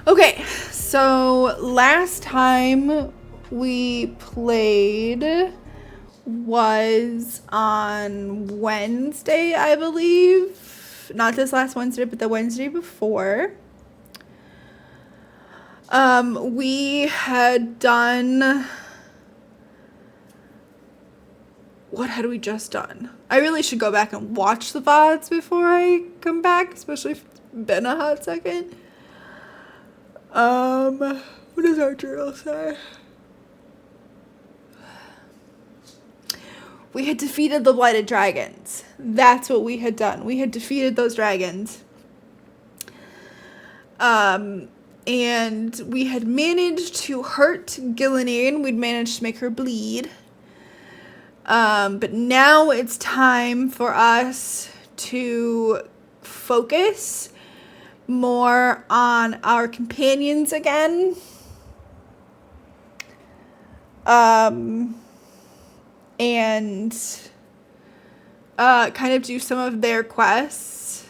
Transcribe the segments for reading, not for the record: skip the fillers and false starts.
Okay, so last time we played was on Wednesday, I believe. Not this last Wednesday, but the Wednesday before. We had done... What had we just done? I really should go back and watch the VODs before I come back, especially if it's been a hot second. What does our journal say? We had defeated the blighted dragons. That's what we had done. We had defeated those dragons. And we had managed to hurt Gillinan. We'd managed to make her bleed. But now it's time for us to focus more on our companions again. And kind of do some of their quests.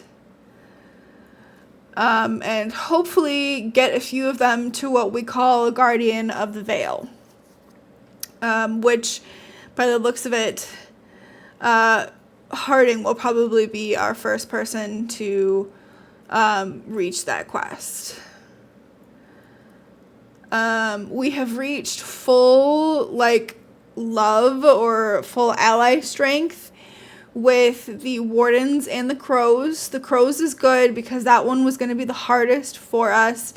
And hopefully get a few of them to what we call a guardian of the veil. Which, by the looks of it, Harding will probably be our first person to reach that quest. We have reached full, love or full ally strength with the wardens and the crows. The crows is good because that one was going to be the hardest for us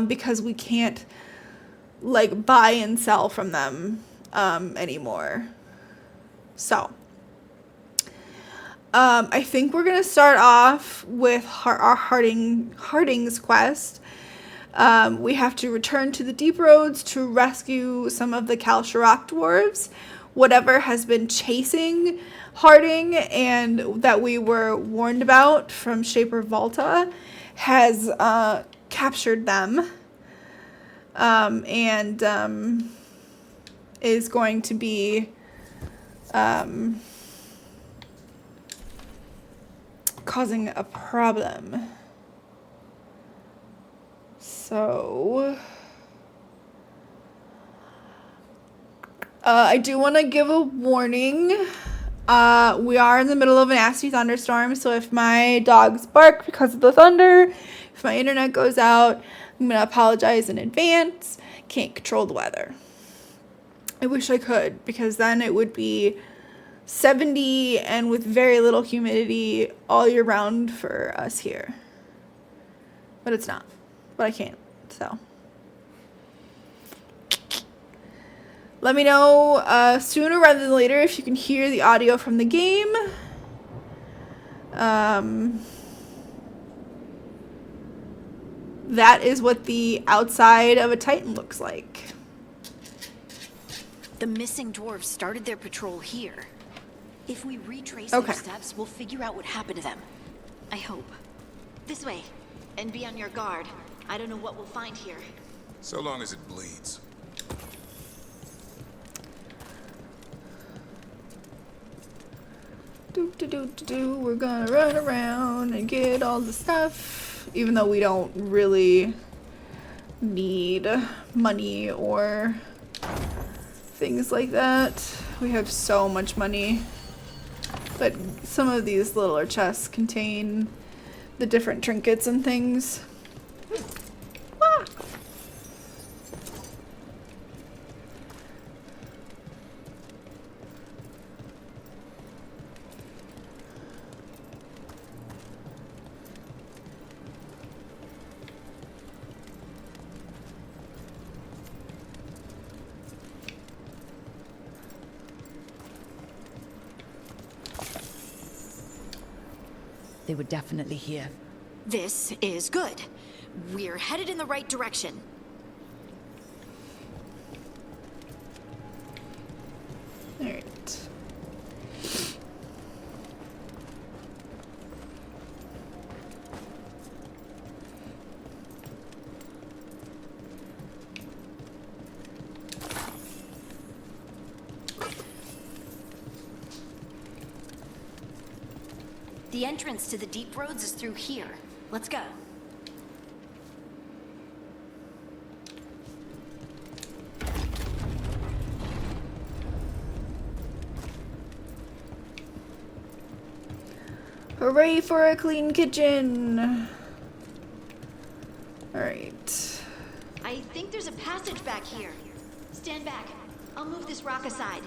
because we can't buy and sell from them anymore. So I think we're going to start off with our Harding's quest. We have to return to the deep roads to rescue some of the Kalsharak dwarves. Whatever has been chasing Harding and that we were warned about from Shaper Volta has captured them and is going to be causing a problem. So, I do want to give a warning. We are in the middle of a nasty thunderstorm, so if my dogs bark because of the thunder, if my internet goes out, I'm going to apologize in advance. Can't control the weather. I wish I could, because then it would be 70 and with very little humidity all year round for us here. But it's not. But I can't, so. Let me know sooner rather than later if you can hear the audio from the game. That is what the outside of a Titan looks like. The missing dwarves started their patrol here. If we retrace their steps, we'll figure out what happened to them. I hope. This way, and be on your guard. I don't know what we'll find here. So long as it bleeds. We're gonna run around and get all the stuff, even though we don't really need money or things like that. We have so much money, but some of these littler chests contain the different trinkets and things. Ah. They were definitely here. This is good. We're headed in the right direction. All right. The entrance to the deep roads is through here. Let's go. Hooray for a clean kitchen. Alright. I think there's a passage back here. Stand back. I'll move this rock aside.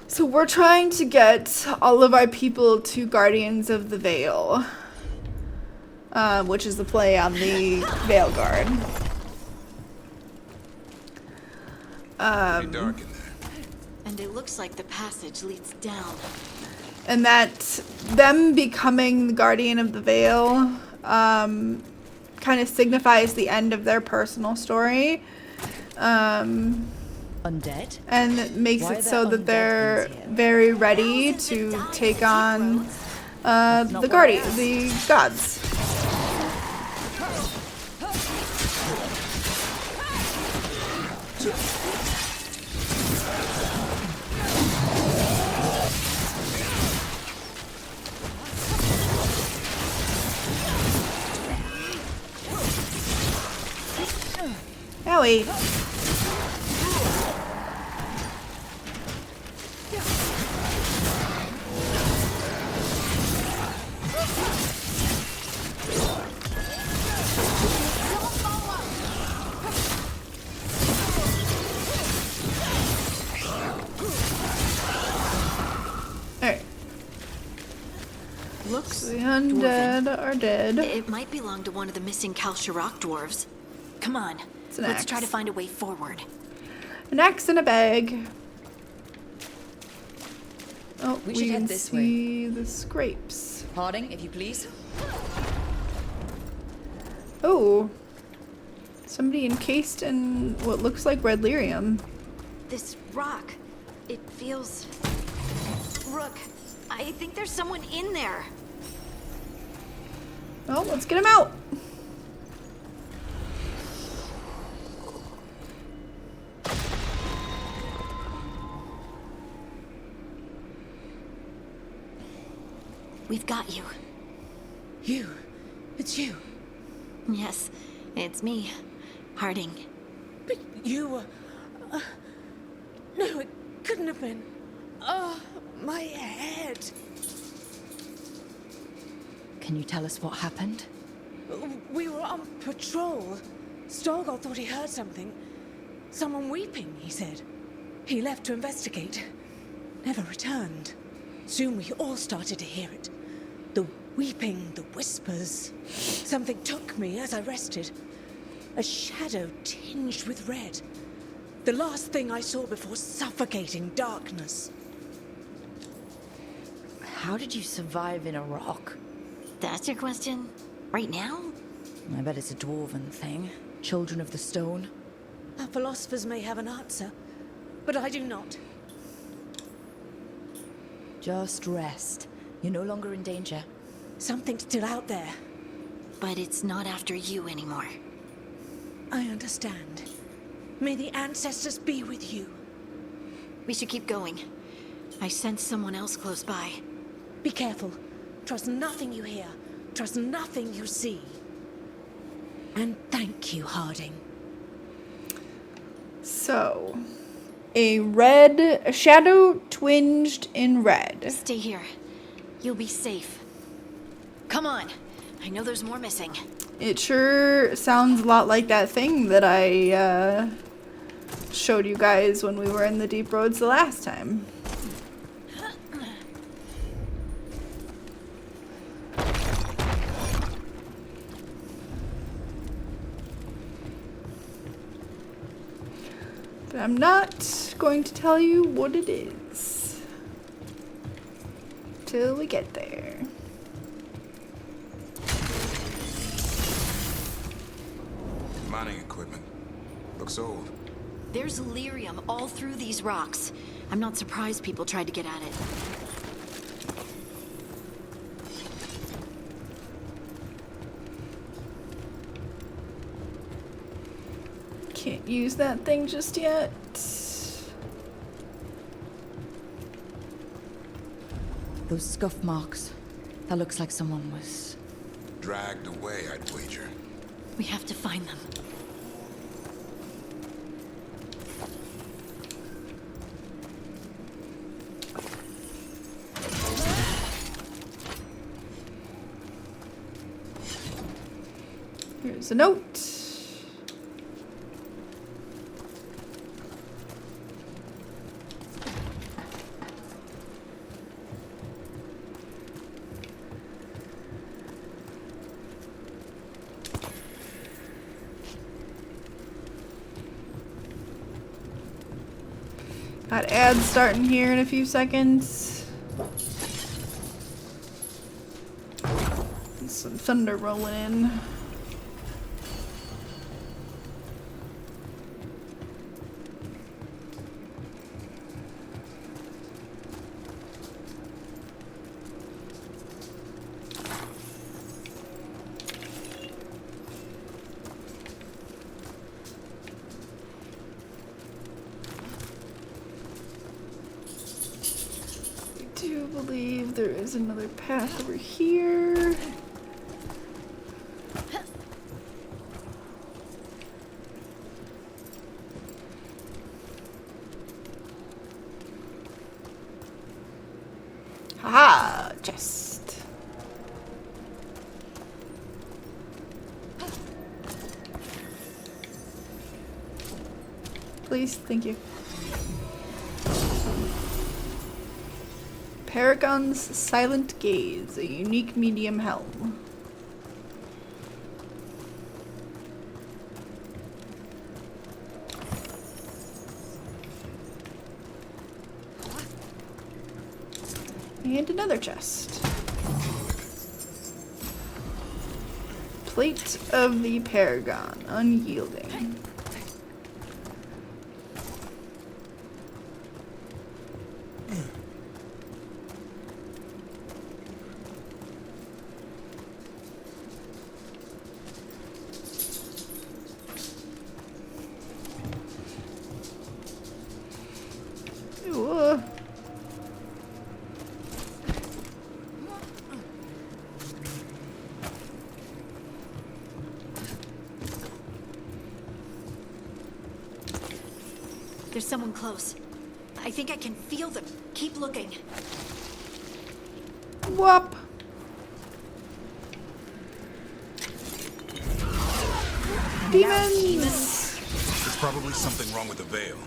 So we're trying to get all of our people to Guardians of the Veil. Which is the play on the Veilguard. Pretty dark in there. And it looks like the passage leads down. And that them becoming the Guardian of the Veil kind of signifies the end of their personal story. Undead? And it makes Why it are so there that they're undead things here? very ready to take on the gods. Owie. Alright. Looks The undead dwarven. are dead. It might belong to one of the missing Kalsharok dwarves. Come on, It's an let's try to axe. find a way forward. An axe in a bag. Oh, We we should head can this see the scrapes. Harding, if you please. Oh. Somebody encased in what looks like red lyrium. This rock, it feels... Rook, I think there's someone in there. Well, let's get him out. We've got you. You. It's you. Yes, it's me, Harding. But you were... no, it couldn't have been. Oh, my head. Can you tell us what happened? We were on patrol. Storgol thought he heard something. Someone weeping, he said. He left to investigate. Never returned. Soon we all started to hear it. The weeping, the whispers. Something took me as I rested. A shadow tinged with red. The last thing I saw before suffocating darkness. How did you survive in a rock? That's your question? Right now? I bet it's a dwarven thing. Children of the stone. Our philosophers may have an answer, but I do not. Just rest. You're no longer in danger. Something's still out there. But it's not after you anymore. I understand. May the ancestors be with you. We should keep going. I sense someone else close by. Be careful. Trust nothing you hear. Trust nothing you see. And thank you, Harding. So, a shadow twinged in red. Stay here. You'll be safe. Come on. I know there's more missing. It sure sounds a lot like that thing that I showed you guys when we were in the deep roads the last time. But I'm not going to tell you what it is till we get there. Mining equipment. Looks old. There's lyrium all through these rocks. I'm not surprised people tried to get at it. Can't use that thing just yet. Those scuff marks. That looks like someone was Dragged away, I'd wager. We have to find them. Here's a note. Got ads starting here in a few seconds. Some thunder rolling in. I do believe there is another path over here. Haha, chest. Please, thank you. Paragon's Silent Gaze, a unique medium helm. And another chest. Plate of the Paragon, unyielding. Ooh. There's someone close. I think I can feel them. Keep looking. Whoop. Demons! There's probably something wrong with the veil.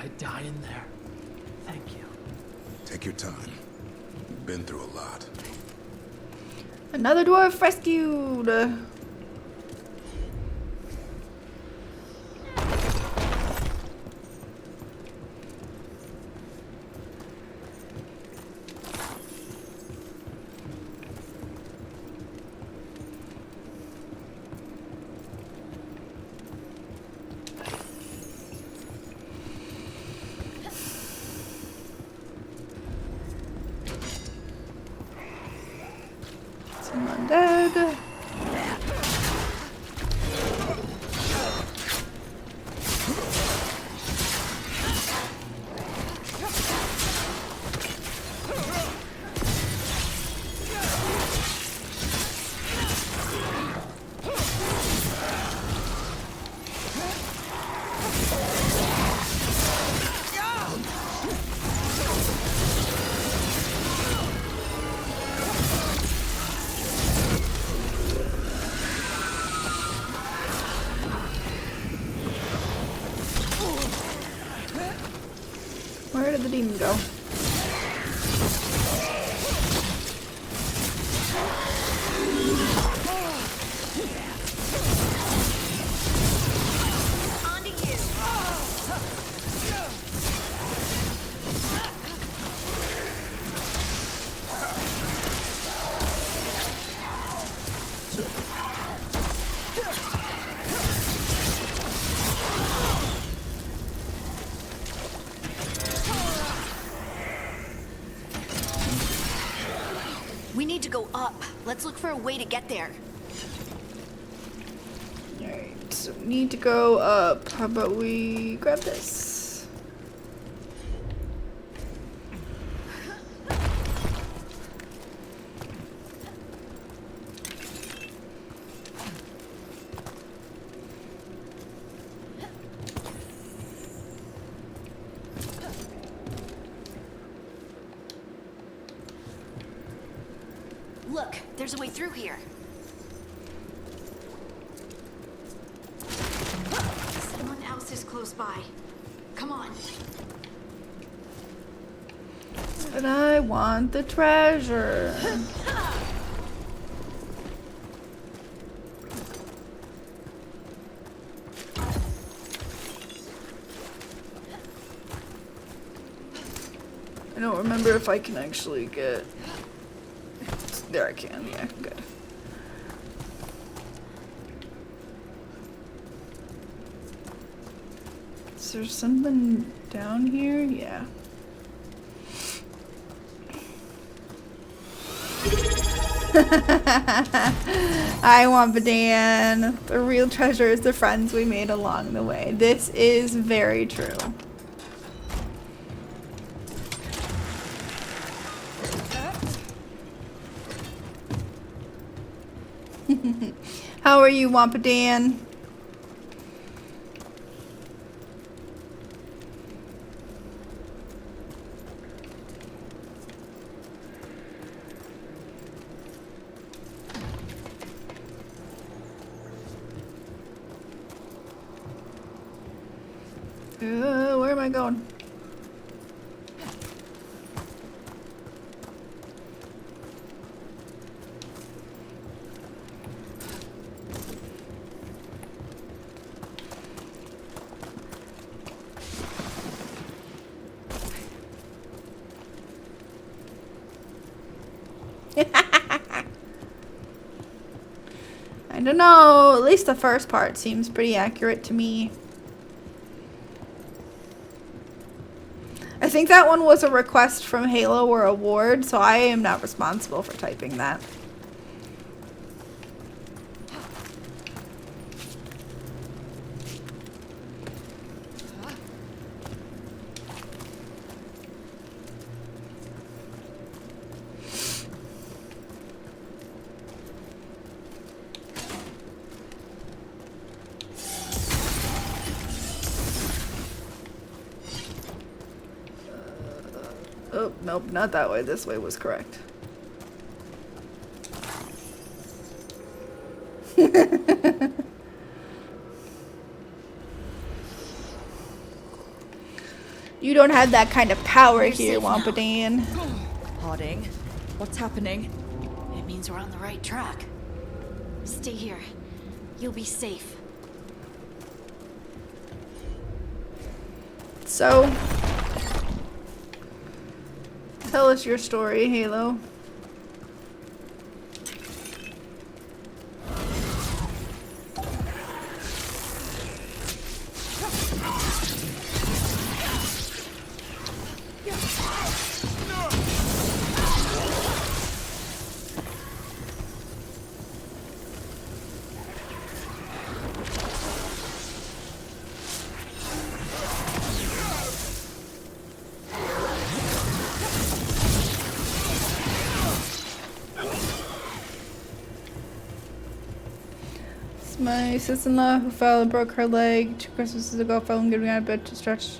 I'd die in there. Thank you. Take your time. You've been through a lot. Another dwarf rescued. Some undead. Where did the demon go? We need to go up. Let's look for a way to get there. Alright, so we need to go up. How about we grab this? Look, there's a way through here. Someone else is close by. Come on. But I want the treasure. I don't remember if I can actually get... There I can, yeah, good. Is there something down here? Yeah. I want Badan. The real treasure is the friends we made along the way. This is very true. How are you, Wampadan? Where am I going? I don't know, at least the first part seems pretty accurate to me. I think that one was a request from Halo or a ward, so I am not responsible for typing that. Oh, nope, not that way. This way was correct. You don't have that kind of power here, Wampadan. Harding, what's happening? It means we're on the right track. Stay here. You'll be safe. So, tell us your story, Halo. My sister-in-law who fell and broke her leg 2 Christmases ago fell and getting out of bed to stretch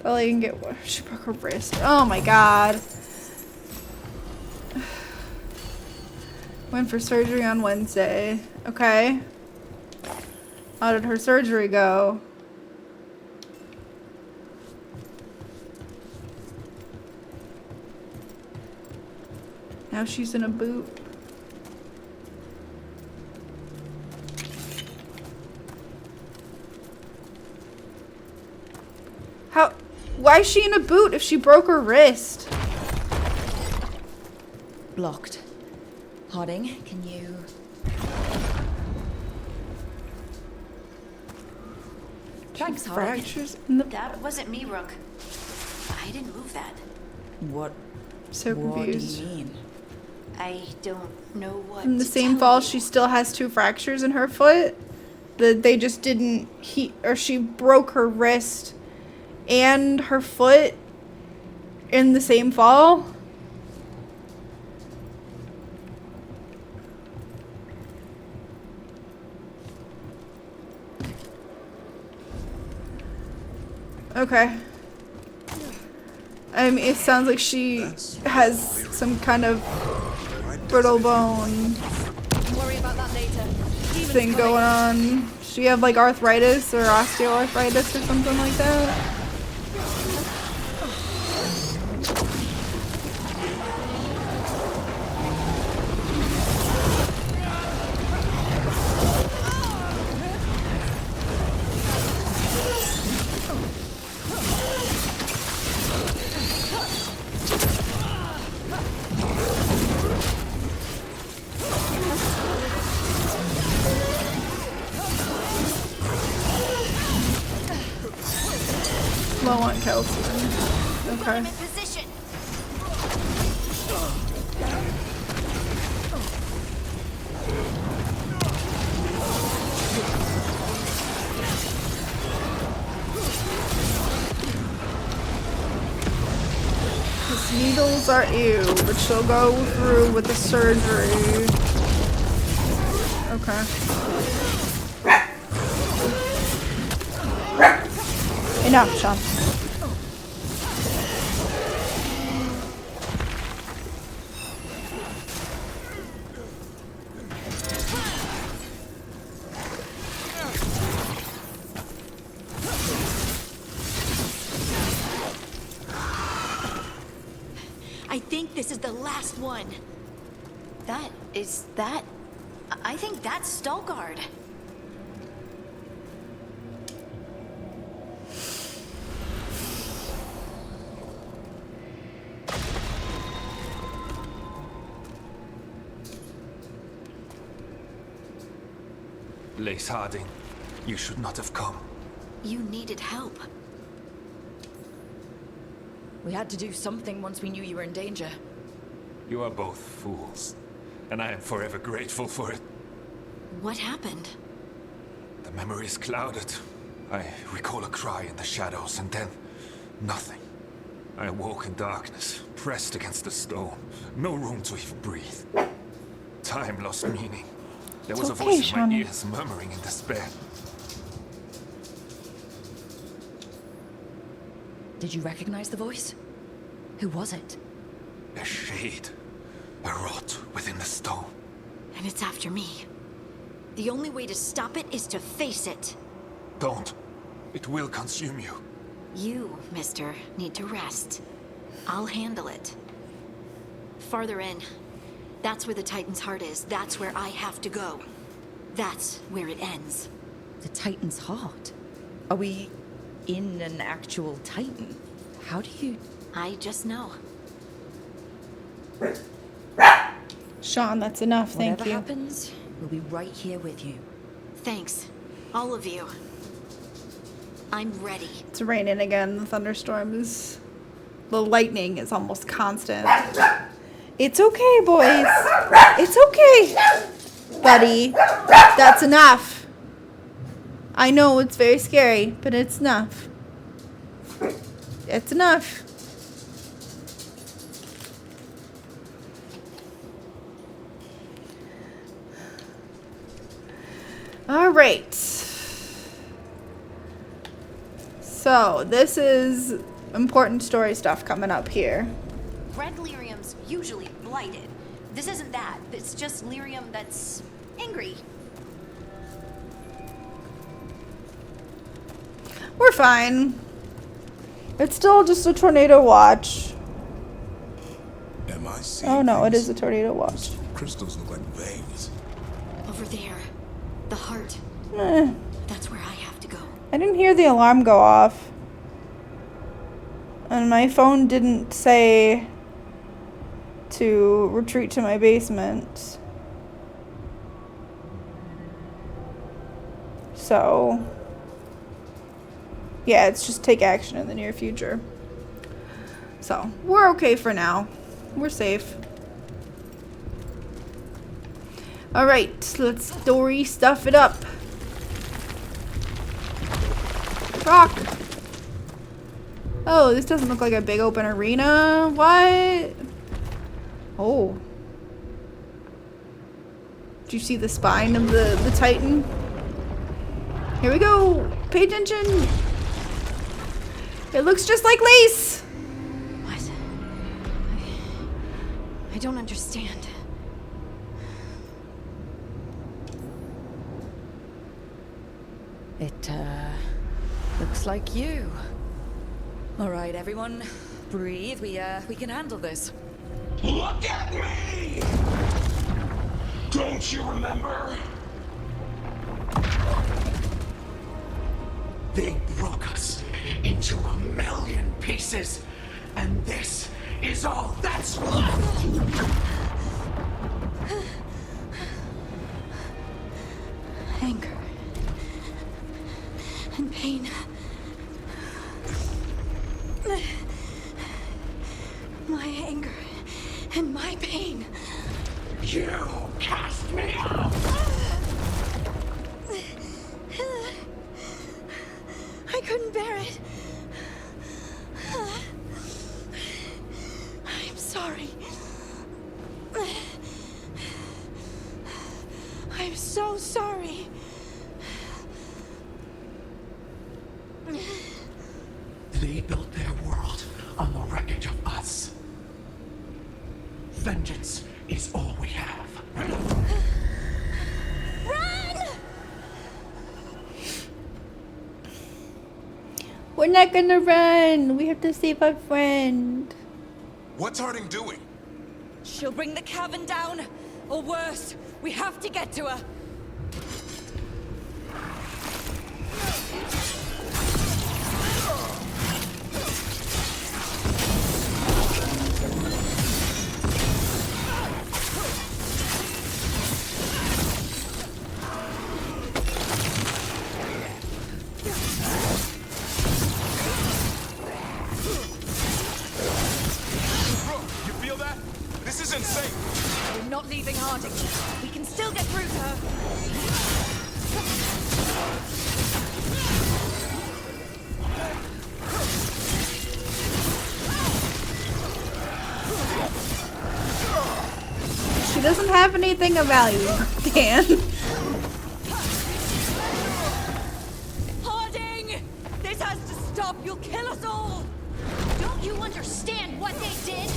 the leg and get water. She broke her wrist. Oh my god. Went for surgery on Wednesday. Okay. How did her surgery go? Now she's in a boot. How? Why is she in a boot if she broke her wrist? Blocked. Harding, can you... Thanks, Harding. Fractures in the... That wasn't me, Rook. I didn't move that. What? So confused. What do you mean? I don't know what In the to same tell fall, you. she still has 2 fractures in her foot. They just didn't or she broke her wrist and her foot in the same fall. Okay. I mean, it sounds like she has some kind of brittle bone Worry about that later. thing going on. Does she have like arthritis or osteoarthritis or something like that? Low on calcium. Okay. I'm in position. His needles are ew, but she'll go through with the surgery. Okay. Enough, Sean. I think this is the last one. I think that's Veilguard. Lace Harding, you should not have come. You needed help. We had to do something once we knew you were in danger. You are both fools, and I am forever grateful for it. What happened? The memory is clouded. I recall a cry in the shadows, and then nothing. I awoke in darkness, pressed against the stone. No room to even breathe. Time lost meaning. There was a okay, voice in Shawnee. my ears murmuring in despair. Did you recognize the voice? Who was it? A shade. A rot within the stone. And it's after me. The only way to stop it is to face it. Don't. It will consume you. You, mister, need to rest. I'll handle it. Farther in. That's where the Titan's heart is. That's where I have to go. That's where it ends. The Titan's heart? Are we in an actual Titan? How do you... I just know. Sean, that's enough. Thank Whatever you. happens, we'll be right here with you. Thanks. All of you. I'm ready. It's raining again. The thunderstorm is... The lightning is almost constant. It's okay, boys. It's okay. Buddy. That's enough. I know it's very scary, but it's enough. It's enough. All right. So, this is important story stuff coming up here. Red lyrium's usually blighted. This isn't that. It's just lyrium that's angry. We're fine. It's still just a tornado watch. Am I seeing Oh no, it things? is a tornado watch. Crystals look like veins. Over there. The heart. Eh, That's where I have to go. I didn't hear the alarm go off. And my phone didn't say to retreat to my basement. So, yeah, it's just take action in the near future. So, we're okay for now. We're safe. Alright, let's story stuff it up. Rock! Oh, this doesn't look like a big open arena. What? Oh. Did you see the spine of the Titan? Here we go! Pay attention! It looks just like lace! What? I don't understand. It, looks like you. All right, everyone, breathe. We can handle this. Look at me! Don't you remember? They broke us into 1,000,000 pieces, and this is all that's left! Anger. And pain. My anger and my pain. You cast me out! I couldn't bear it. I'm sorry. I'm so sorry. They built their world on the wreckage of us. Vengeance is all we have. Run! We're not gonna run! We have to save our friend. What's Harding doing? She'll bring the cavern down, or worse, we have to get to her. You feel that? This is insane. We're not leaving Harding. We can still get through to her. She doesn't have anything of value, Dan. Harding! This has to stop. You'll kill us all. Don't you understand what they did?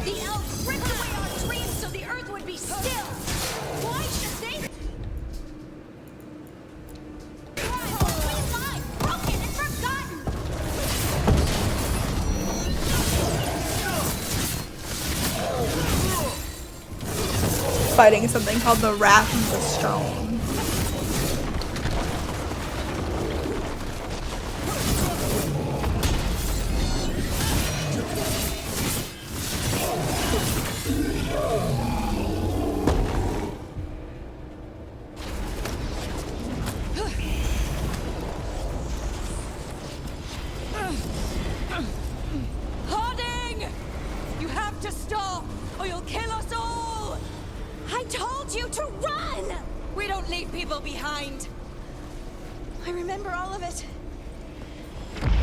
The elves ripped away our dreams so the earth would be still. Why should they? We lie, broken and forgotten. Fighting something called the Wrath of the Stone. Harding! You have to stop, or you'll kill us all! I told you to run! We don't leave people behind. I remember all of it.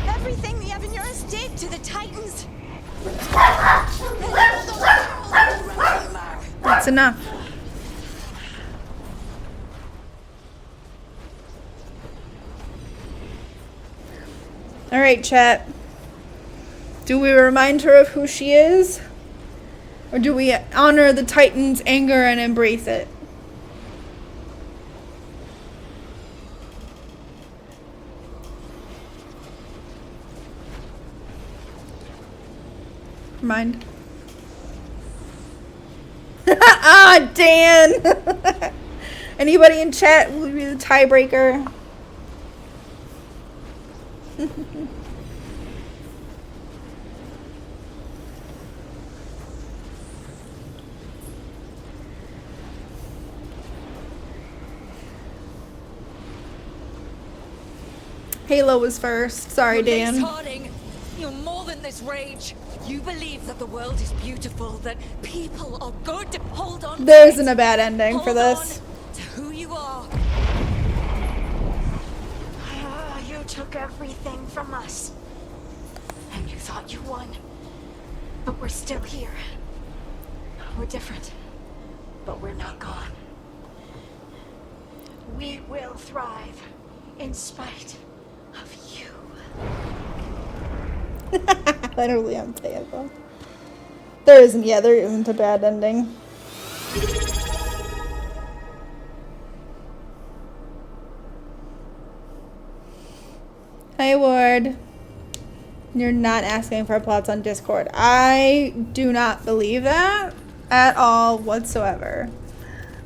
Everything the Evanurus did to the Titans. That's enough. Alright, chat. Do we remind her of who she is? Or do we honor the Titan's anger and embrace it? Never mind. Ah, Dan! Anybody in chat will be the tiebreaker. Halo was first. Sorry, Dan. Harding, you're more than this rage. You believe that the world is beautiful, that people are good. Hold on. There isn't a bad ending for this. On to who you are. You took everything from us. And you thought you won. But we're still here. We're different. But we're not gone. We will thrive. In spite of you. Literally unplayable. There isn't a bad ending. Hey Ward. You're not asking for plots on Discord. I do not believe that at all whatsoever.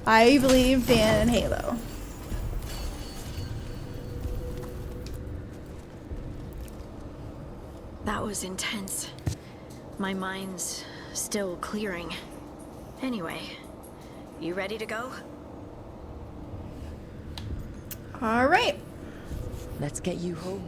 I believe Dan and Halo. That was intense. My mind's still clearing. Anyway, you ready to go? All right. Let's get you home.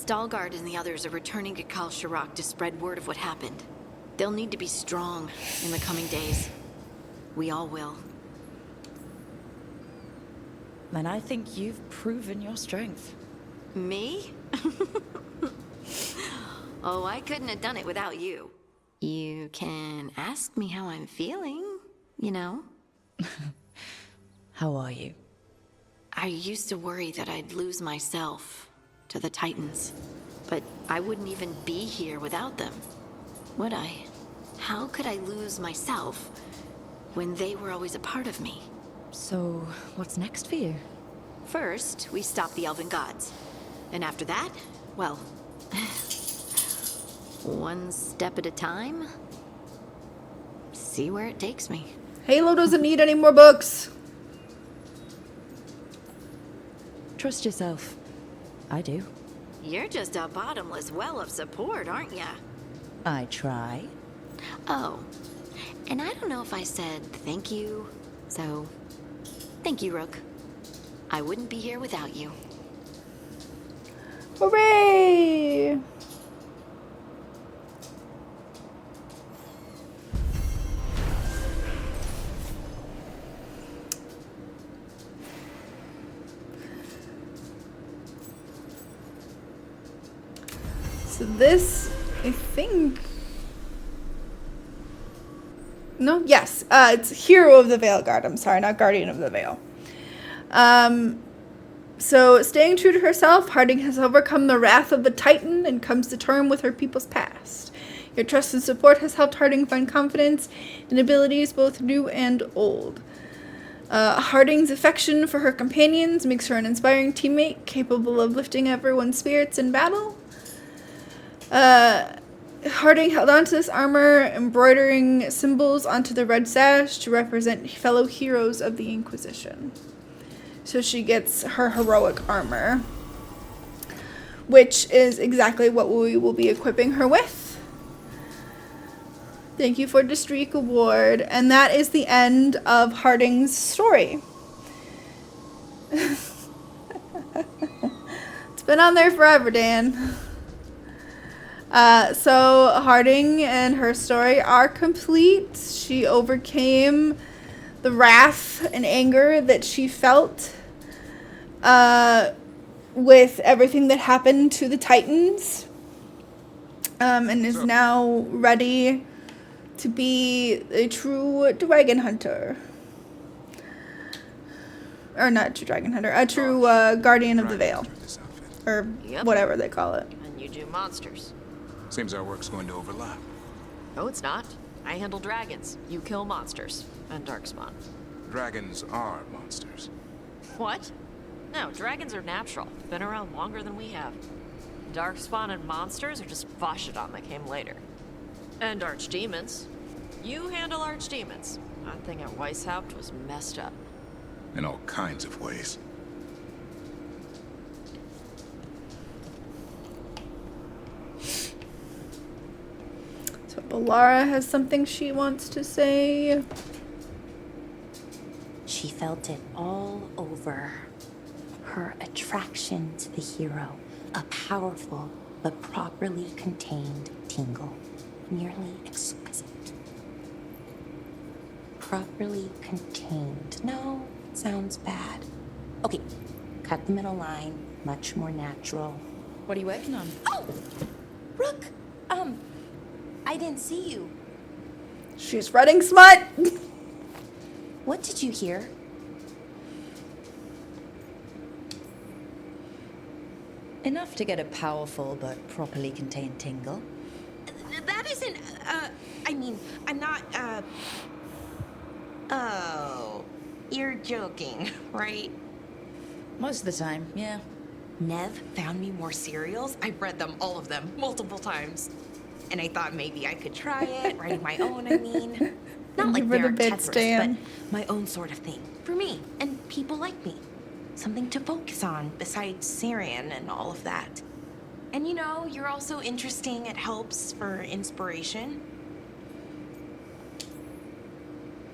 Veilguard and the others are returning to Kal Shirak to spread word of what happened. They'll need to be strong in the coming days. We all will. And I think you've proven your strength. Me? Oh, I couldn't have done it without you. You can ask me how I'm feeling, you know? How are you? I used to worry that I'd lose myself to the Titans, but I wouldn't even be here without them, would I? How could I lose myself when they were always a part of me? So, what's next for you? First, we stop the Elven Gods. And after that, well, one step at a time. See where it takes me. Halo doesn't need any more books. Trust yourself. I do. You're just a bottomless well of support, aren't ya? I try. Oh, and I don't know if I said thank you, so thank you, Rook. I wouldn't be here without you. Hooray! So this, I think... No? Yes. It's Hero of the Veilguard. I'm sorry, not Guardian of the Veil. So, staying true to herself, Harding has overcome the wrath of the Titan and comes to terms with her people's past. Your trust and support has helped Harding find confidence in abilities both new and old. Harding's affection for her companions makes her an inspiring teammate, capable of lifting everyone's spirits in battle. Harding held onto this armor, embroidering symbols onto the red sash to represent fellow heroes of the Inquisition. So she gets her heroic armor, which is exactly what we will be equipping her with. Thank you for the streak award. And that is the end of Harding's story. It's been on there forever, Dan. So Harding and her story are complete. She overcame the wrath and anger that she felt with everything that happened to the Titans, and is now ready to be a true dragon hunter. Or not a true dragon hunter, a true guardian of the Veil. Or whatever they call it. And you do monsters. Seems our work's going to overlap. No, it's not. I handle dragons. You kill monsters. And darkspawn. Dragons are monsters. What? No, dragons are natural. Been around longer than we have. Darkspawn and monsters are just Vashidon that came later. And archdemons. You handle archdemons. That thing at Weishaupt was messed up. In all kinds of ways. So Balara has something she wants to say. She felt it all over. Her attraction to the hero. A powerful but properly contained tingle. Nearly exquisite. Properly contained. No, sounds bad. Okay, cut the middle line. Much more natural. What are you working on? Oh! Rook! I didn't see you. She's spreading smut! What did you hear? Enough to get a powerful but properly contained tingle. That isn't, I mean, I'm not, Oh, you're joking, right? Most of the time, yeah. Nev found me more cereals. I've read them, all of them, multiple times. And I thought maybe I could try it, writing my own, I mean. Not like they're Tetris, but my own sort of thing. For me, and people like me. Something to focus on, besides Syrian and all of that. And you know, you're also interesting. It helps for inspiration.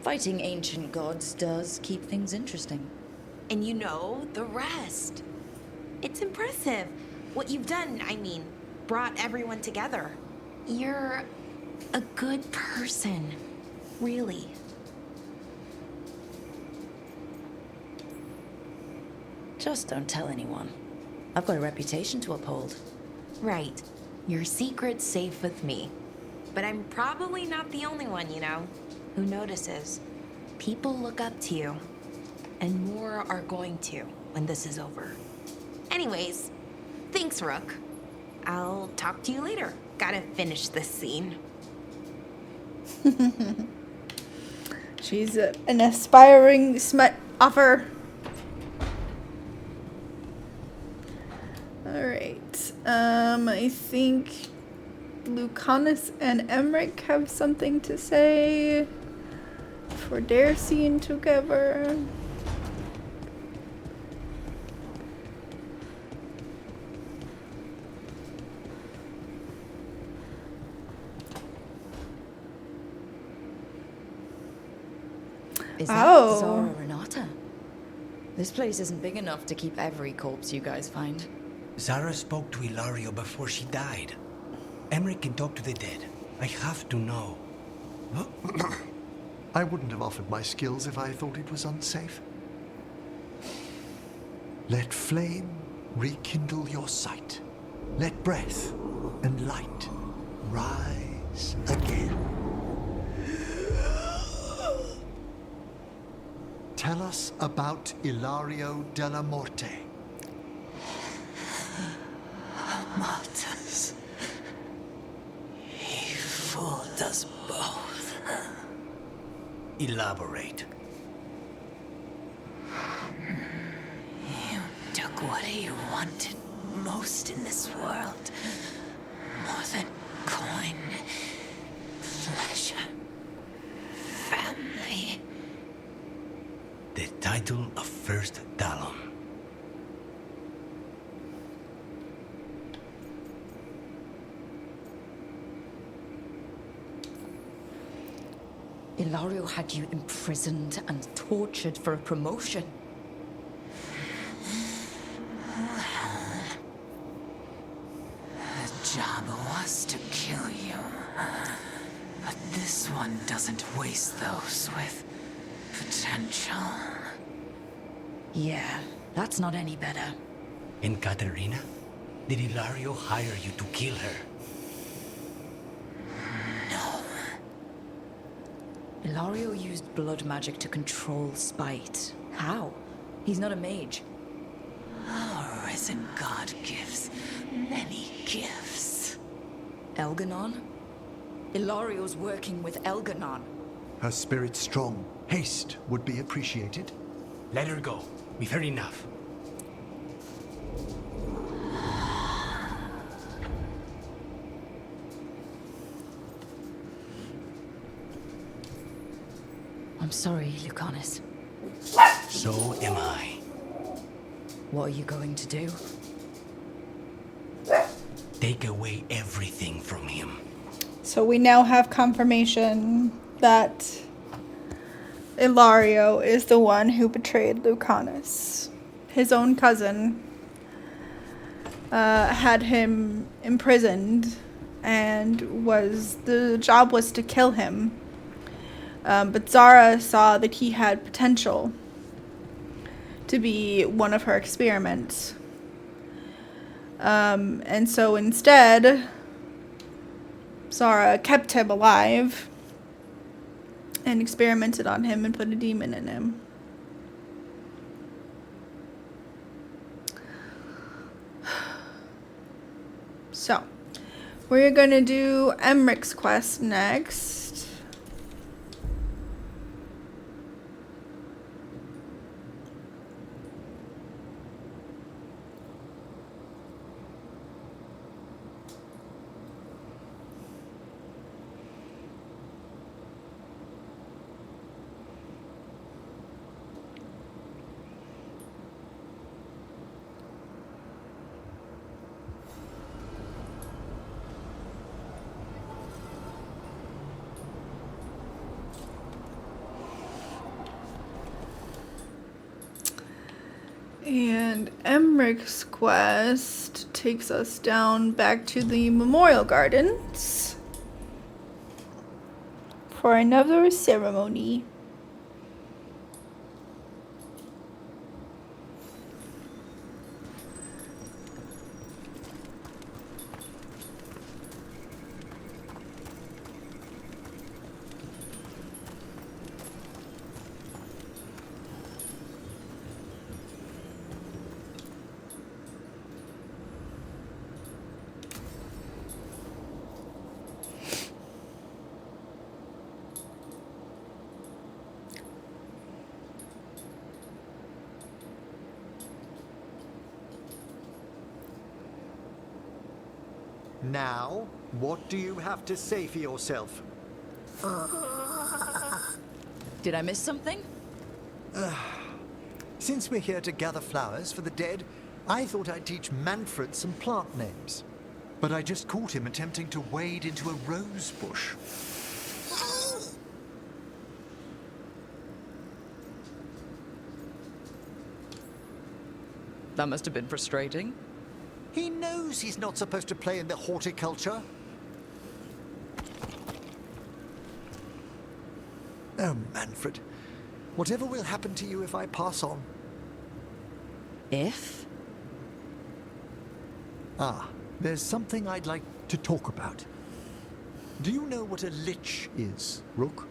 Fighting ancient gods does keep things interesting. And you know the rest. It's impressive. What you've done, I mean, brought everyone together. You're a good person. Really. Just don't tell anyone. I've got a reputation to uphold. Right. Your secret's safe with me. But I'm probably not the only one, you know, who notices. People look up to you. And more are going to when this is over. Anyways, thanks, Rook. I'll talk to you later. Gotta finish this scene. She's an aspiring smut offer. Alright. I think Lucanus and Emmerich have something to say for their scene together. Is that Zara Renata? This place isn't big enough to keep every corpse you guys find. Zara spoke to Ilario before she died. Emmerich can talk to the dead. I have to know. I wouldn't have offered my skills if I thought it was unsafe. Let flame rekindle your sight. Let breath and light rise again. Tell us about Ilario della Morte. Martyrs. He fooled us both. Elaborate. You took what he wanted most in this world. More than coin, pleasure, family. The title of First Talon. Ilario had you imprisoned and tortured for a promotion. The job was to kill you. But this one doesn't waste those with potential. Yeah, That's not any better. And Katerina? Did Ilario hire you to kill her? No. Ilario used blood magic to control spite. How? He's not a mage. Our risen god gives many gifts. Elganon? Ilario's working with Elganon. Her spirit's strong. Haste would be appreciated. Let her go. We've heard enough. I'm sorry, Lucanus. So am I. What are you going to do? Take away everything from him. So we now have confirmation that Ilario is the one who betrayed Lucanus. His own cousin had him imprisoned, and the job was to kill him. But Zara saw that he had potential to be one of her experiments. And so instead, Zara kept him alive and experimented on him and put a demon in him. So, we're gonna do Emmerich's quest next. And Emmerich's quest takes us down back to the Memorial Gardens for another ceremony. Now, what do you have to say for yourself? Did I miss something? Since we're here to gather flowers for the dead, I thought I'd teach Manfred some plant names. But I just caught him attempting to wade into a rose bush. That must have been frustrating. He knows he's not supposed to play in the horticulture. Oh, Manfred. Whatever will happen to you if I pass on? If? Ah, there's something I'd like to talk about. Do you know what a lich is, Rook?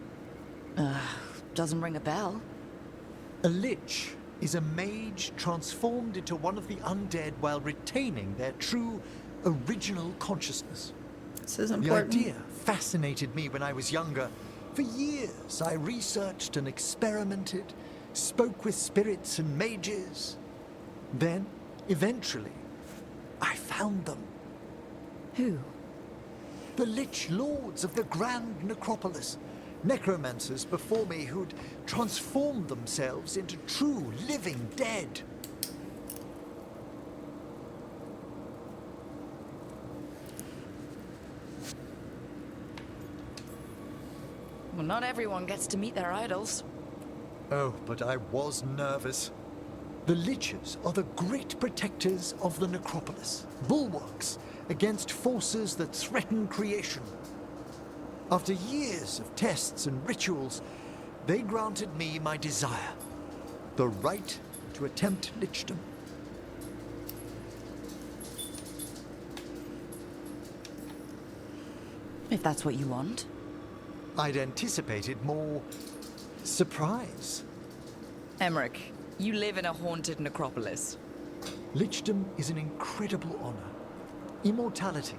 Doesn't ring a bell. A lich is a mage transformed into one of the undead while retaining their true, original consciousness. This is important. The idea fascinated me when I was younger. For years, I researched and experimented, spoke with spirits and mages. Then, eventually, I found them. Who? The Lich Lords of the Grand Necropolis. Necromancers before me who'd transformed themselves into true living dead. Well, not everyone gets to meet their idols. Oh, but I was nervous. The Liches are the great protectors of the Necropolis, bulwarks against forces that threaten creation. After years of tests and rituals, they granted me my desire. The right to attempt lichdom. If that's what you want. I'd anticipated more surprise. Emmerich, you live in a haunted necropolis. Lichdom is an incredible honor. Immortality,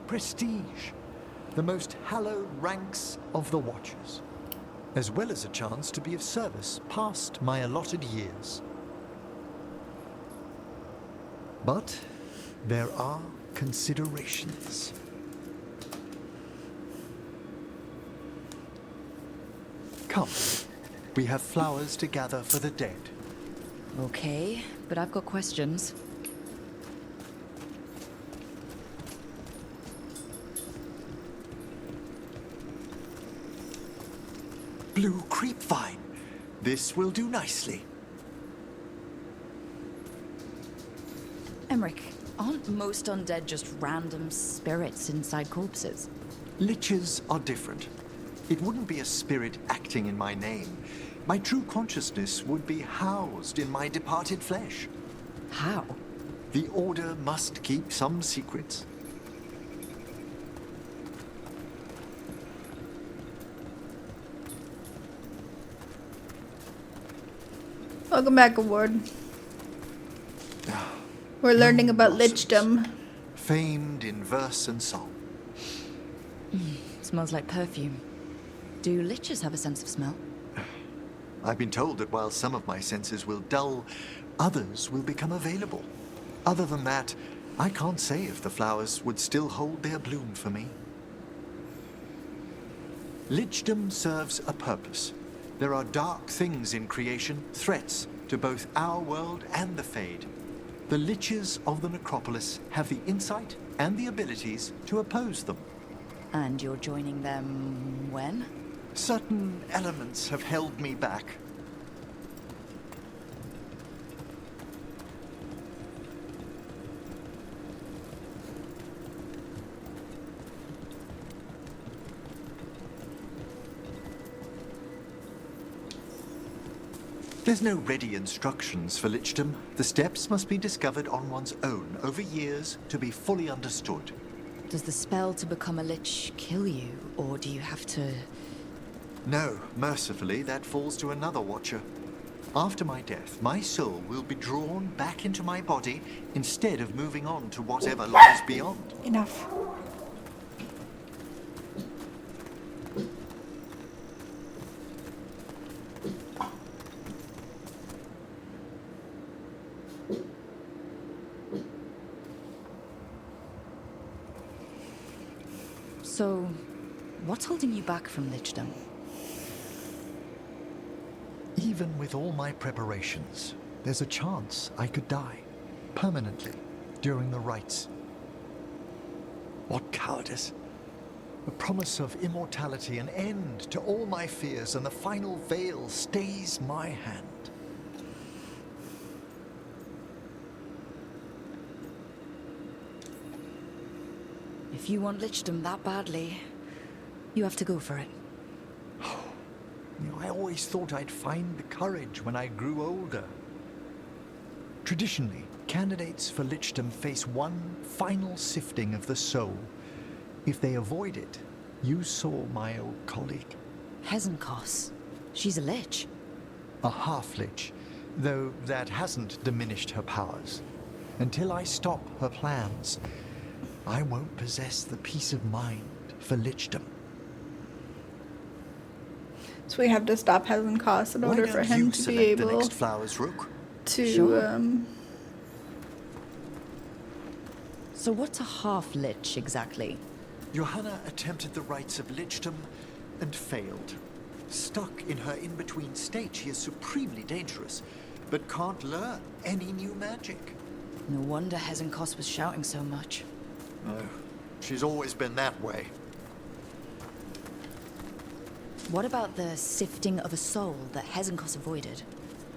prestige, the most hallowed ranks of the Watchers, as well as a chance to be of service past my allotted years. But there are considerations. Come, we have flowers to gather for the dead. Okay, but I've got questions. Blue creepvine. This will do nicely. Emmerich, aren't most undead just random spirits inside corpses? Liches are different. It wouldn't be a spirit acting in my name. My true consciousness would be housed in my departed flesh. How? The Order must keep some secrets. Welcome back, Award. We're learning about lichdom. Famed in verse and song. Smells like perfume. Do liches have a sense of smell? I've been told that while some of my senses will dull, others will become available. Other than that, I can't say if the flowers would still hold their bloom for me. Lichdom serves a purpose. There are dark things in creation, threats to both our world and the Fade. The liches of the necropolis have the insight and the abilities to oppose them. And you're joining them when? Certain elements have held me back. There's no ready instructions for lichdom. The steps must be discovered on one's own over years to be fully understood. Does the spell to become a lich kill you, or do you have to... No, mercifully, that falls to another Watcher. After my death, my soul will be drawn back into my body instead of moving on to whatever lies beyond. Enough. So, what's holding you back from lichdom? Even with all my preparations, there's a chance I could die permanently during the rites. What cowardice! The promise of immortality, an end to all my fears, and the final veil stays my hand. If you want lichdom that badly, you have to go for it. I always thought I'd find the courage when I grew older. Traditionally, candidates for lichdom face one final sifting of the soul. If they avoid it, you saw my old colleague. Hezenkos. She's a lich. A half-lich, though that hasn't diminished her powers. Until I stop her plans, I won't possess the peace of mind for lichdom. So we have to stop Hezenkos in order for him to be able the next flowers, Rook? to Sure. So what's a half-lich exactly? Johanna attempted the rites of lichdom and failed. Stuck in her in-between state, she is supremely dangerous, but can't learn any new magic. No wonder Hezenkos was shouting so much. No, she's always been that way. What about the sifting of a soul that Hezenkos avoided?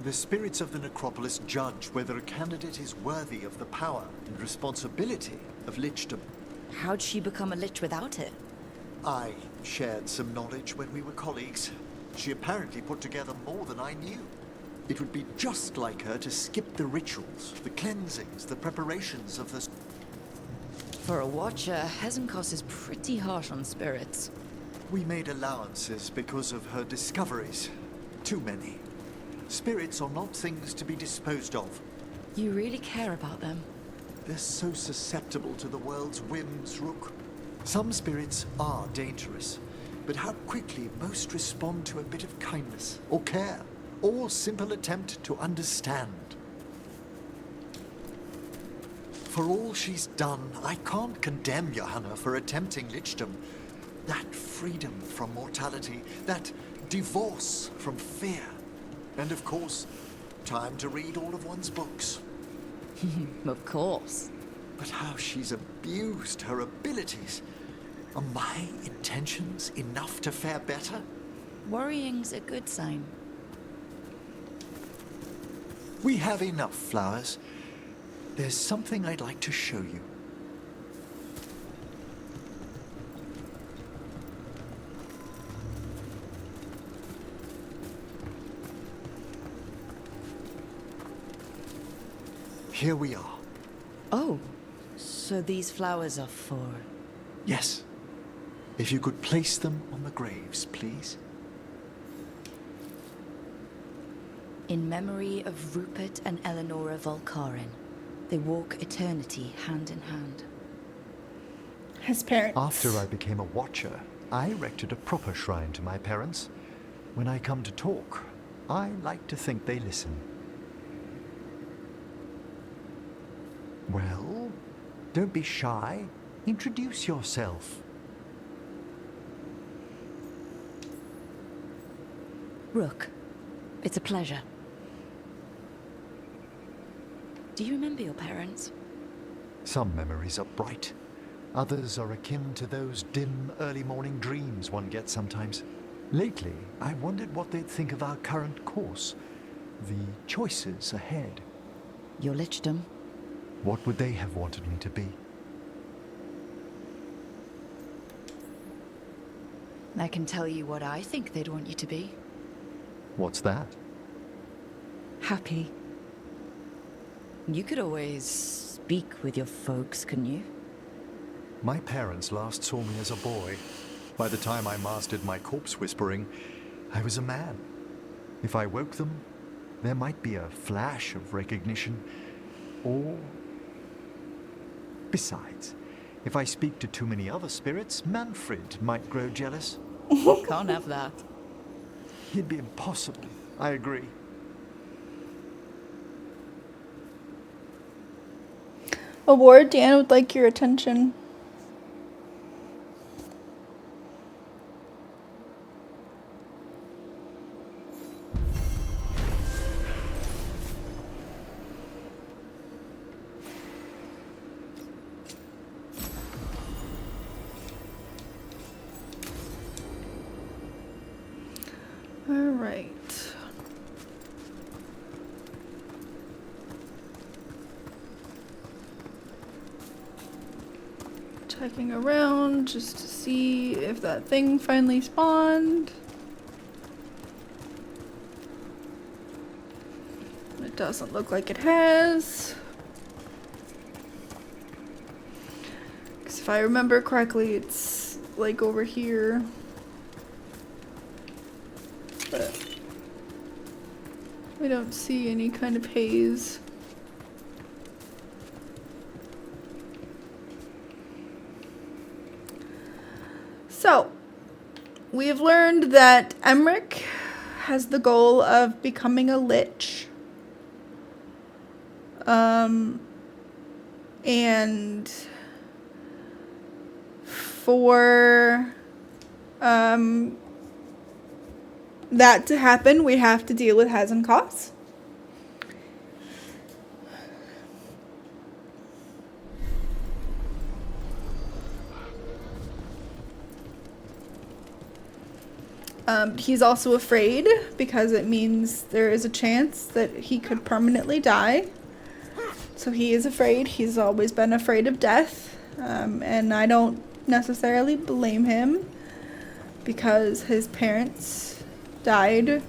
The spirits of the necropolis judge whether a candidate is worthy of the power and responsibility of lichdom. How'd she become a lich without it? I shared some knowledge when we were colleagues. She apparently put together more than I knew. It would be just like her to skip the rituals, the cleansings, the preparations of the... For a watcher, Hezenkos is pretty harsh on spirits. We made allowances because of her discoveries. Too many. Spirits are not things to be disposed of. You really care about them? They're so susceptible to the world's whims, Rook. Some spirits are dangerous, but how quickly most respond to a bit of kindness, or care, or simple attempt to understand. For all she's done, I can't condemn Johanna for attempting lichdom. That freedom from mortality, that divorce from fear. And of course, time to read all of one's books. Of course. But how she's abused her abilities. Are my intentions enough to fare better? Worrying's a good sign. We have enough flowers. There's something I'd like to show you. Here we are. Oh, so these flowers are for... Yes. If you could place them on the graves, please. In memory of Rupert and Eleonora Volcarin, they walk eternity hand in hand. His parents. After I became a watcher, I erected a proper shrine to my parents. When I come to talk, I like to think they listen. Well, don't be shy. Introduce yourself. Rook, it's a pleasure. Do you remember your parents? Some memories are bright. Others are akin to those dim, early morning dreams one gets sometimes. Lately, I wondered what they'd think of our current course. The choices ahead. Your lichdom? What would they have wanted me to be? I can tell you what I think they'd want you to be. What's that? Happy. You could always speak with your folks, couldn't you? My parents last saw me as a boy. By the time I mastered my corpse whispering, I was a man. If I woke them, there might be a flash of recognition, or... Besides, if I speak to too many other spirits, Manfred might grow jealous. Can't have that. It'd be impossible. I agree. A ward, Dan would like your attention. All right. Checking around just to see if that thing finally spawned. It doesn't look like it has. Because if I remember correctly, it's like over here. But we don't see any kind of haze. So, we have learned that Emmerich has the goal of becoming a lich. And for that to happen, we have to deal with Hezenkos. He's also afraid because it means there is a chance that he could permanently die. So he is afraid. He's always been afraid of death. And I don't necessarily blame him because his parents died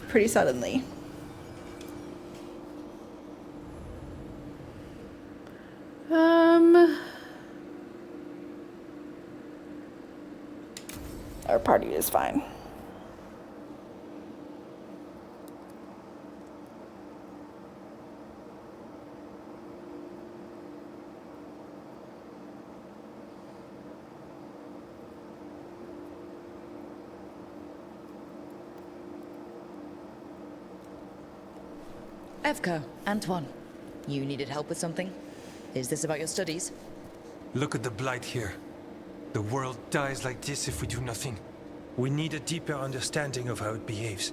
pretty suddenly. Our party is fine. Evka, Antoine, you needed help with something? Is this about your studies? Look at the blight here. The world dies like this if we do nothing. We need a deeper understanding of how it behaves.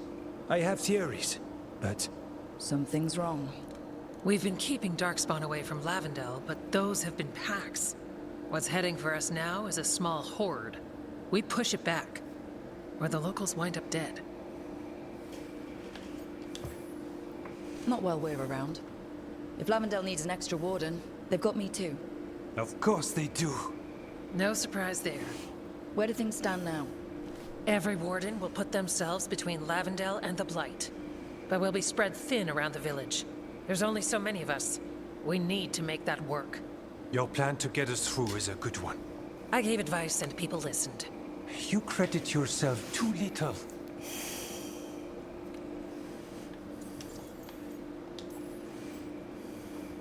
I have theories, but... Something's wrong. We've been keeping Darkspawn away from Lavendel, but those have been packs. What's heading for us now is a small horde. We push it back, or the locals wind up dead. Not while we're around. If Lavendel needs an extra warden, they've got me too. Of course they do. No surprise there. Where do things stand now? Every warden will put themselves between Lavendel and the Blight. But we'll be spread thin around the village. There's only so many of us. We need to make that work. Your plan to get us through is a good one. I gave advice and people listened. You credit yourself too little.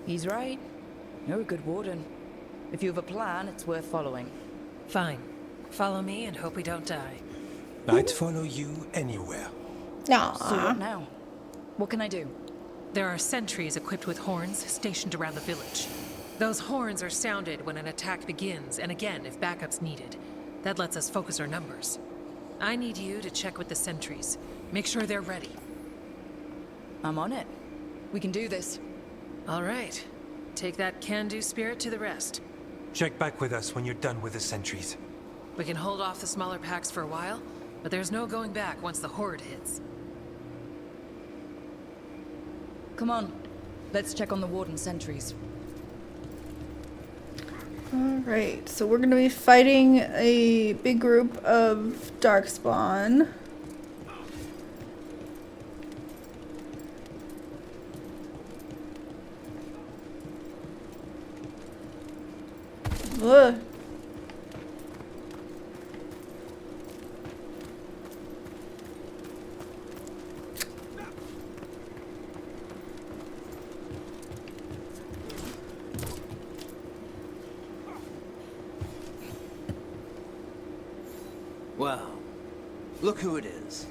He's right. You're a good warden. If you have a plan, it's worth following. Fine. Follow me and hope we don't die. I'd follow you anywhere. Aww. So what now? What can I do? There are sentries equipped with horns stationed around the village. Those horns are sounded when an attack begins, and again if backup's needed. That lets us focus our numbers. I need you to check with the sentries. Make sure they're ready. I'm on it. We can do this. All right. Take that can-do spirit to the rest. Check back with us when you're done with the sentries. We can hold off the smaller packs for a while, but there's no going back once the horde hits. Come on. Let's check on the warden sentries. Alright, so we're gonna be fighting a big group of Darkspawn. Ugh. Wow. Look who it is.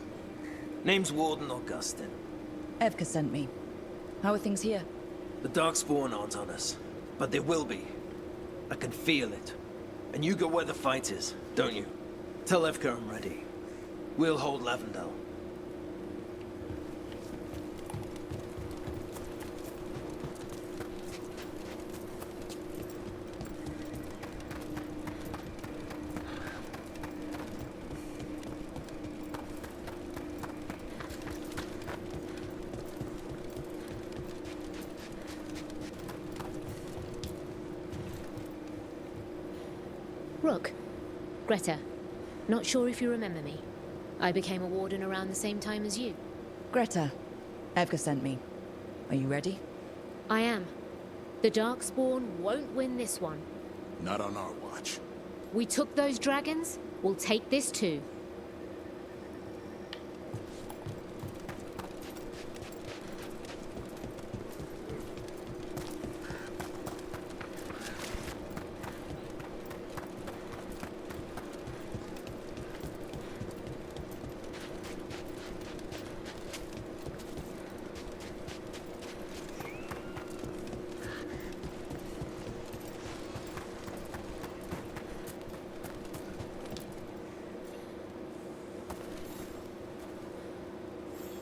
Name's Warden Augustin. Evka sent me. How are things here? The Darkspawn aren't on us, but they will be. I can feel it. And you go where the fight is, don't you? Tell Evka I'm ready. We'll hold Lavendel. Rook, Greta, not sure if you remember me. I became a warden around the same time as you. Greta, Evka sent me. Are you ready? I am. The Darkspawn won't win this one. Not on our watch. We took those dragons, we'll take this too.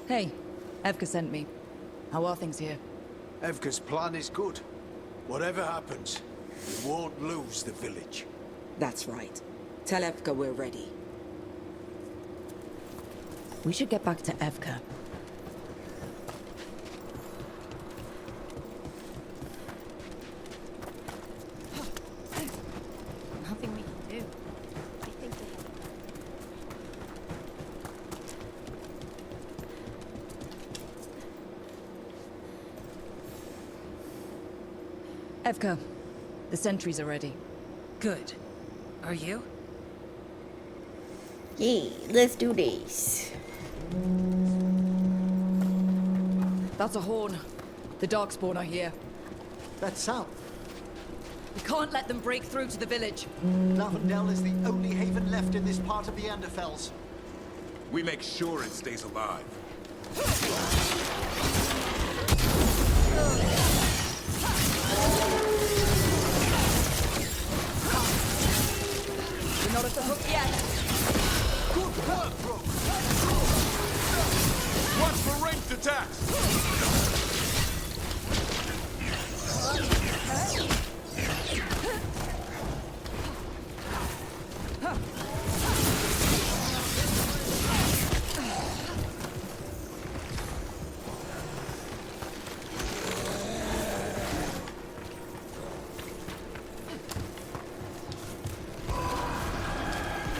Hey, Evka sent me. How are things here? Evka's plan is good. Whatever happens, we won't lose the village. That's right. Tell Evka we're ready. We should get back to Evka. Nothing we can do. I think they Evka, the sentries are ready. Good. Are you? Yeah, let's do this. That's a horn. The darkspawn are here. That's south. We can't let them break through to the village. Lavendel is the only haven left in this part of the Anderfels. We make sure it stays alive. We're not at the hook yet. Good work, Brooke. Watch for ranged attacks.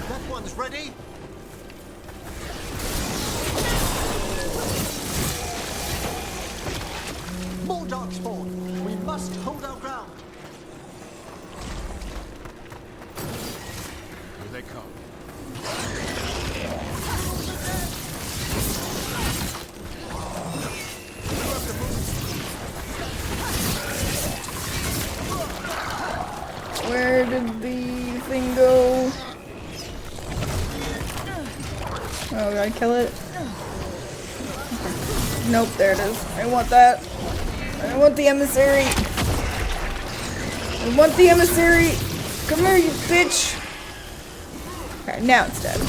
That one's ready. More darkspawn. We must hold our ground. Here they come. Where did the thing go? Oh, gotta kill it. Nope, there it is. I want that. I want the emissary. I want the emissary. Come here, you bitch. Okay, now it's dead.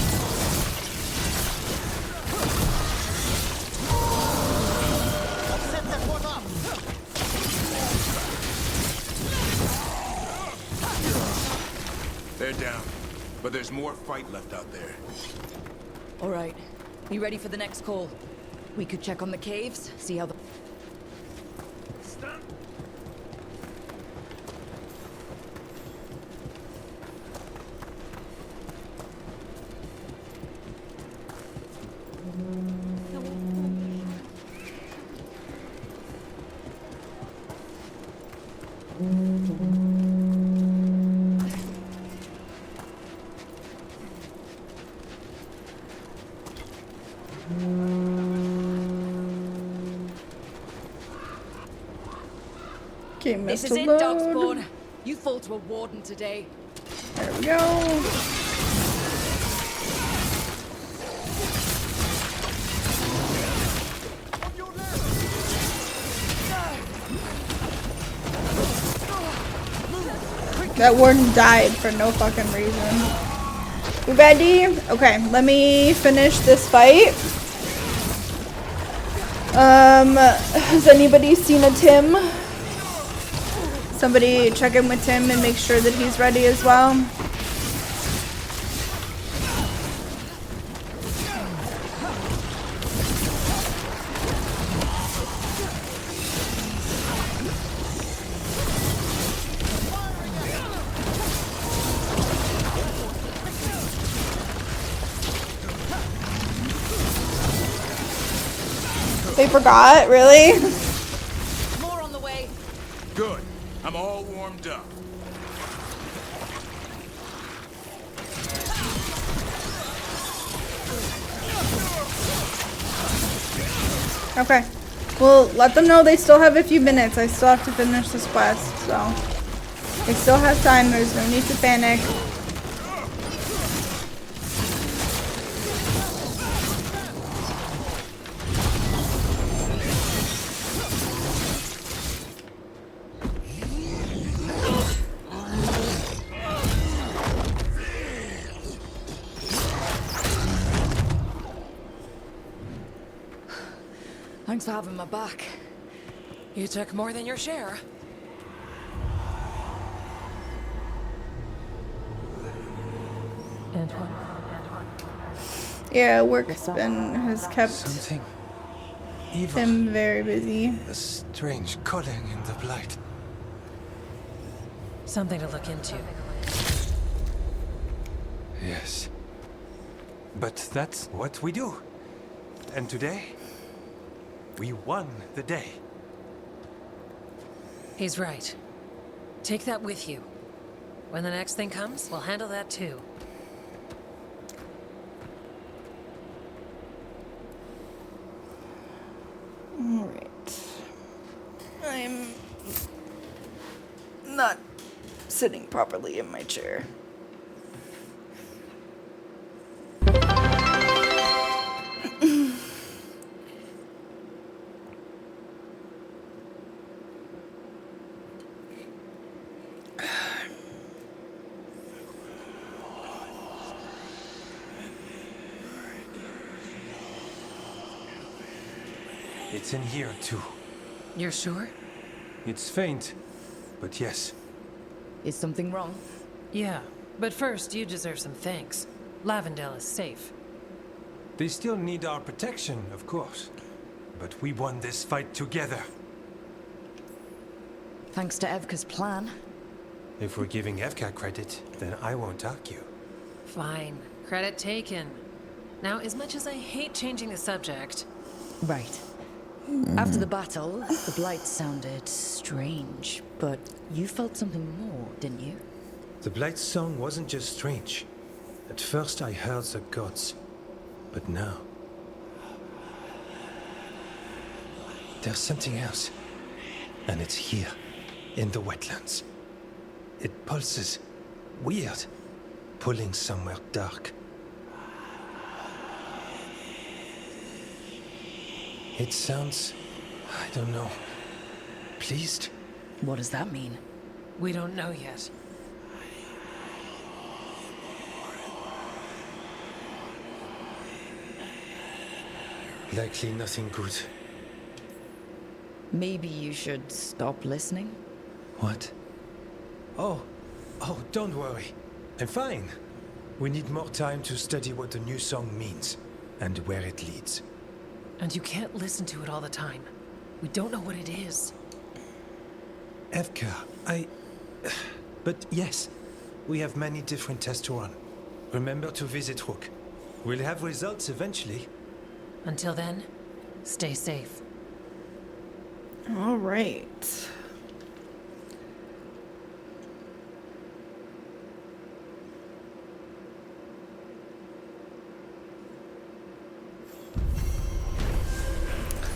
Set that one up. They're down. But there's more fight left out there. All right. You ready for the next call? We could check on the caves, see how the... Okay, This is to it, load. Darkspawn. You fall to a warden today. There we go. That warden died for no fucking reason. We ready? Okay, let me finish this fight. Has anybody seen a Tim? Somebody check in with Tim and make sure that he's ready as well. They forgot, really? More on the way. Good. I'm all warmed up. Okay. Well, let them know they still have a few minutes. I still have to finish this quest, so. They still have time. There's no need to panic. Thanks for having my back. You took more than your share. Yeah, work's has kept Something evil. him very busy. A strange calling in the blight. Something to look into. Yes. But that's what we do. And today, we won the day. He's right. Take that with you. When the next thing comes, we'll handle that too. Alright. I'm not sitting properly in my chair. It's in here, too. You're sure? It's faint, but yes. Is something wrong? Yeah, but first you deserve some thanks. Lavendale is safe. They still need our protection, of course. But we won this fight together. Thanks to Evka's plan. If we're giving Evka credit, then I won't argue. Fine. Credit taken. Now, as much as I hate changing the subject... Right. After the battle, the Blight sounded strange, but you felt something more, didn't you? The Blight's song wasn't just strange. At first I heard the gods, but now... there's something else. And it's here, in the wetlands. It pulses. Weird. Pulling somewhere dark. It sounds... I don't know... pleased? What does that mean? We don't know yet. Likely nothing good. Maybe you should stop listening? What? Oh, don't worry. I'm fine. We need more time to study what the new song means, and where it leads. And you can't listen to it all the time. We don't know what it is. Evka, But yes, we have many different tests to run. Remember to visit Rook. We'll have results eventually. Until then, stay safe. All right.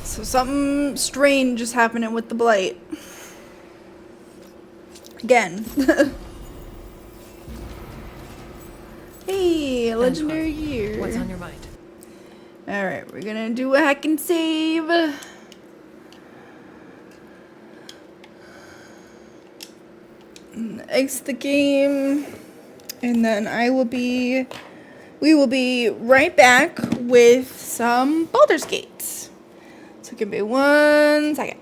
So something strange is happening with the Blight. Again. Hey, legendary gear. What's on your mind? Alright, we're gonna do a hack and save. Exit the game. And then we will be right back with some Baldur's Gate. So give me 1 second.